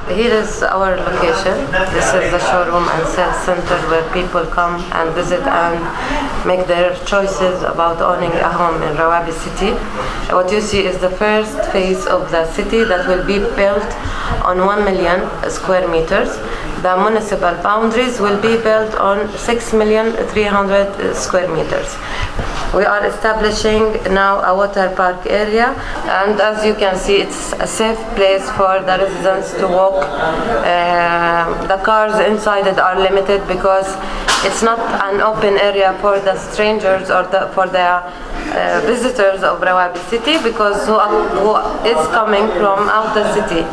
Here is our location. This is the showroom and sales center where people come and visit and make their choices about owning a home in Rawabi city. What you see is the first phase of the city that will be built on 1 million square meters. The municipal boundaries will be built on 6,300,000 square meters. We are establishing now a water park area, and as you can see, it's a safe place for the residents to walk. The cars inside it are limited because it's not an open area for the strangers or for the visitors of Rawabi city, because who is coming from out the city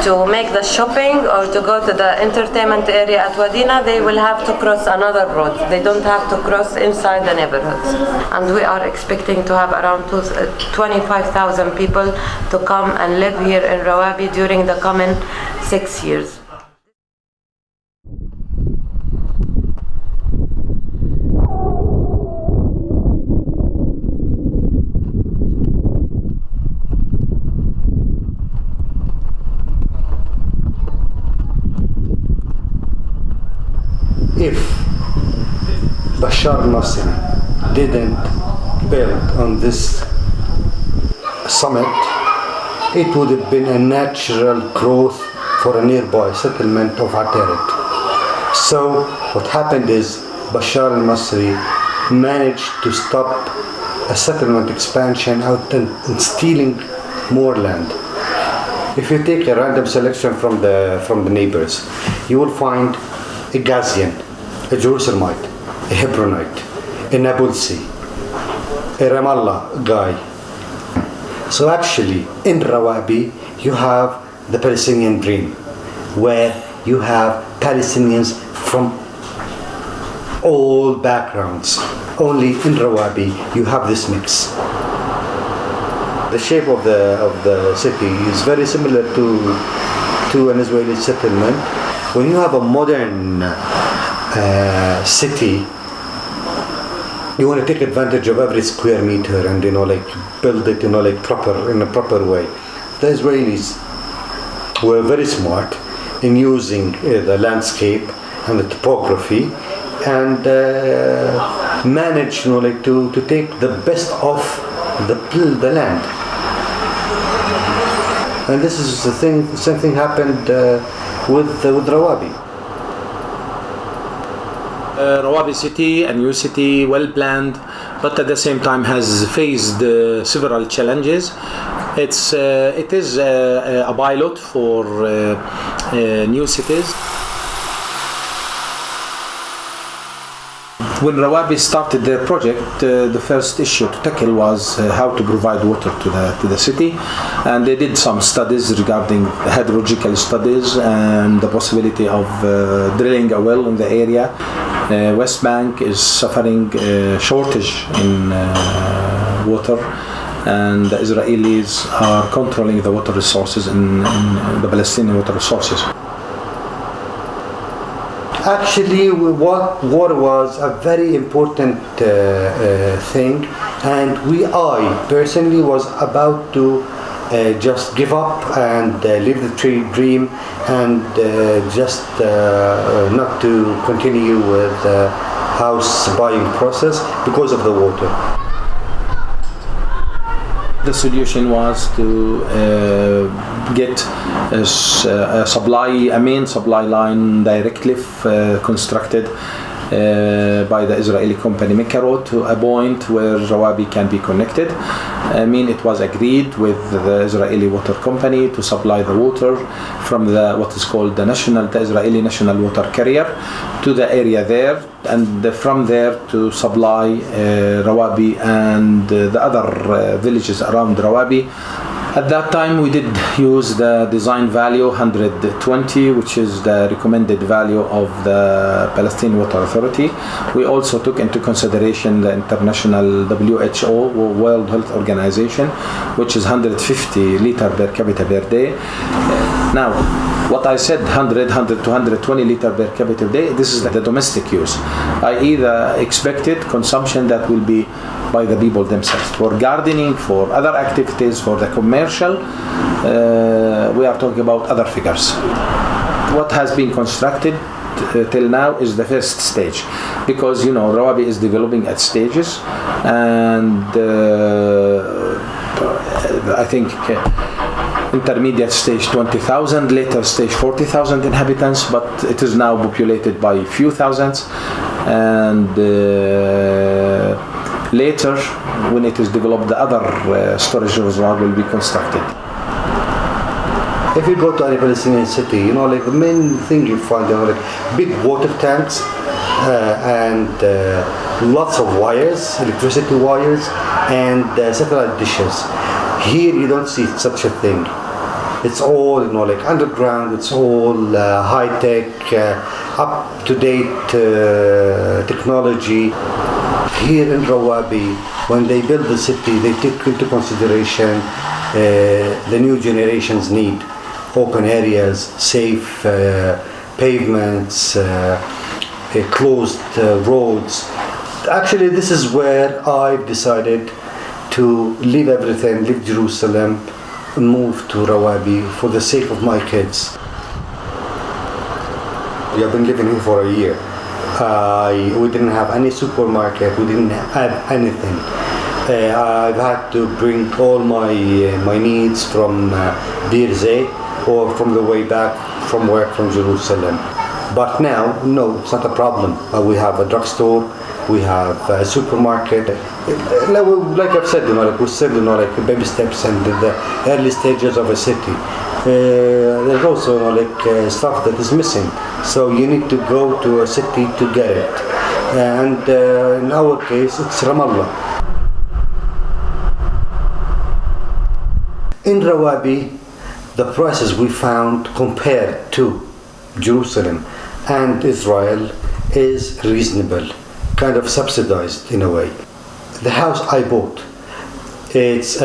to make the shopping or to go to the entertainment area at Wadina, they will have to cross another road. They don't have to cross inside the neighborhoods. And we are expecting to have around 25,000 people to come and live here in Rawabi during the coming 6 years. If Bashar al-Assad didn't build on this summit, it would have been a natural growth for a nearby settlement of Atarit. So what happened is Bashar al-Masri managed to stop a settlement expansion out and stealing more land. If you take a random selection from the neighbors, you will find a Ghazian, a Jerusalemite, a Hebronite, a Nabulsi, a Ramallah guy. So actually, in Rawabi, you have the Palestinian dream, where you have Palestinians from all backgrounds. Only in Rawabi, you have this mix. The shape of the city is very similar to an Israeli settlement. When you have a modern city, you want to take advantage of every square meter and build it in a proper way. The Israelis were very smart in using the landscape and the topography and managed to take the best of the land. And this is the same thing happened with Rawabi. Rawabi city, a new city, well planned, but at the same time has faced several challenges. It is a pilot for new cities. When Rawabi started their project, the first issue to tackle was how to provide water to the city, and they did some studies regarding hydrological studies and the possibility of drilling a well in the area. West Bank is suffering shortage in water, and the Israelis are controlling the water resources in the Palestinian water resources. Actually, water was a very important thing, and I personally was about to just give up and live the dream and just not to continue with the house buying process because of the water. The solution was to get a main supply line directly constructed by the Israeli company Mekaro to a point where Rawabi can be connected. It was agreed with the Israeli water company to supply the water from what is called the Israeli national water carrier to the area there, and from there to supply Rawabi and the other villages around Rawabi. At that time, we did use the design value 120, which is the recommended value of the Palestinian Water Authority. We also took into consideration the international WHO, World Health Organization, which is 150 liter per capita per day. Now, what I said, 100 to 120 liter per capita per day, this is the domestic use. I either expected consumption that will be by the people themselves. For gardening, for other activities, for the commercial, we are talking about other figures. What has been constructed till now is the first stage, because Rawabi is developing at stages, and I think intermediate stage 20,000, later stage 40,000 inhabitants, but it is now populated by few thousands, and later when it is developed the other storage reservoir will be constructed. If you go to any Palestinian city, like the main thing you find, like big water tanks and lots of wires, electricity wires, and satellite dishes. Here you don't see such a thing. It's all like underground. It's all high tech, up to date technology. Here in Rawabi, when they build the city, they take into consideration the new generation's need. Open areas, safe pavements, closed roads. Actually, this is where I've decided to leave everything, leave Jerusalem, move to Rawabi for the sake of my kids. We have been living here for a year. We didn't have any supermarket, we didn't have anything. I've had to bring all my needs from Bir Zayt or from the way back from work from Jerusalem. But now, no, it's not a problem. We have a drugstore, we have a supermarket. Like I've said, like we said, like baby steps and the early stages of a city. There's also like stuff that is missing. So you need to go to a city to get it. And in our case, it's Ramallah. In Rawabi, the prices we found compared to Jerusalem and Israel is reasonable, kind of subsidized in a way. The house I bought, it's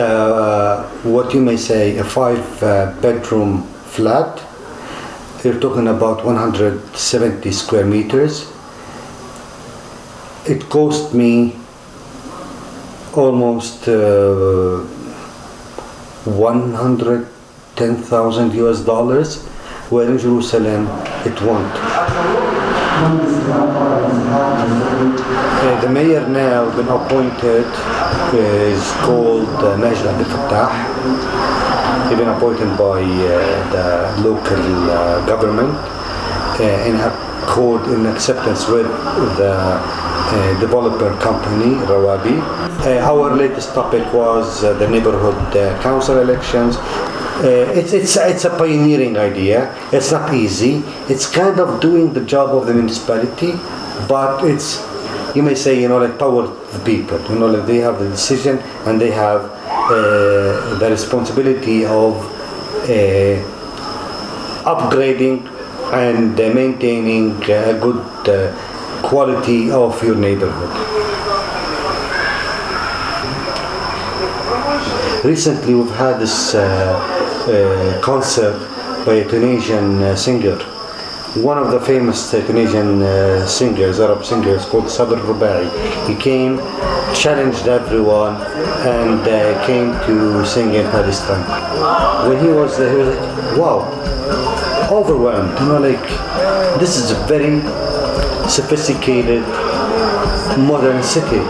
what you may say a 5-bedroom flat. You're talking about 170 square meters. It cost me almost 110,000 US dollars, where in Jerusalem it won't. The mayor now been appointed is called Majid Abdel Fattah. He's been appointed by the local government in accord, in acceptance with the developer company Rawabi. Our latest topic was the neighborhood council elections. It's a pioneering idea. It's not easy. It's kind of doing the job of the municipality, but it's, you may say, like power the people. Like they have the decision and they have the responsibility of upgrading and maintaining a good quality of your neighborhood. Recently we've had this concert by a Tunisian singer. One of the famous Tunisian singers, Arab singers, called Sabr Rubai. He came, challenged everyone, and came to sing in Palestine. When he was there, he was like, wow, overwhelmed. Like, this is a very sophisticated, modern city.